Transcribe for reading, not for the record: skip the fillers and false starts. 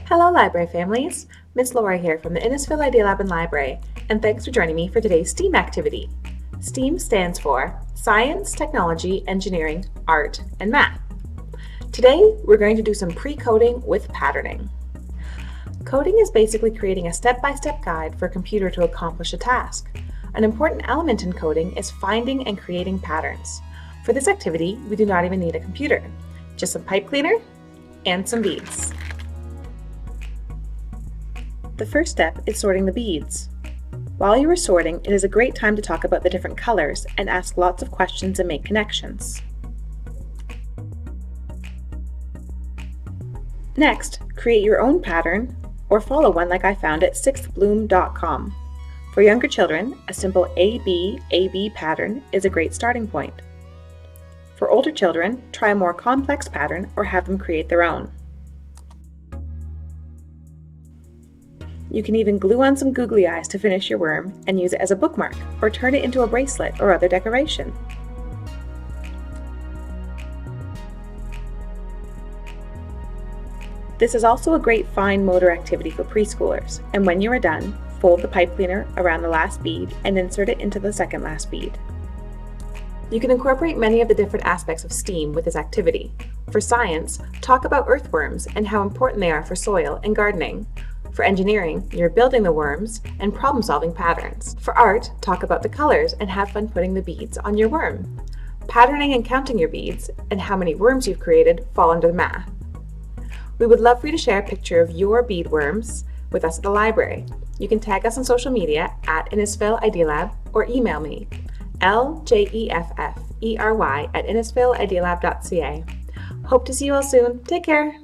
Hello, library families. Miss Laura here from the Innisfil Idea Lab and Library, and thanks for joining me for today's STEAM activity. STEAM stands for Science, Technology, Engineering, Art, and Math. Today, we're going to do some pre-coding with patterning. Coding is basically creating a step-by-step guide for a computer to accomplish a task. An important element in coding is finding and creating patterns. For this activity, we do not even need a computer, just some pipe cleaner and some beads. The first step is sorting the beads. While you are sorting, it is a great time to talk about the different colors and ask lots of questions and make connections. Next, create your own pattern or follow one like I found at sixthbloom.com. For younger children, a simple AB pattern is a great starting point. For older children, try a more complex pattern or have them create their own. You can even glue on some googly eyes to finish your worm and use it as a bookmark or turn it into a bracelet or other decoration. This is also a great fine motor activity for preschoolers, and when you are done, fold the pipe cleaner around the last bead and insert it into the second last bead. You can incorporate many of the different aspects of STEAM with this activity. For science, talk about earthworms and how important they are for soil and gardening. For engineering, you're building the worms and problem-solving patterns. For art, talk about the colors and have fun putting the beads on your worm. Patterning and counting your beads and how many worms you've created fall under the math. We would love for you to share a picture of your bead worms with us at the library. You can tag us on social media at Innisfil Idea Lab or email me, ljefffery@innisfilidealab.ca. Hope to see you all soon. Take care.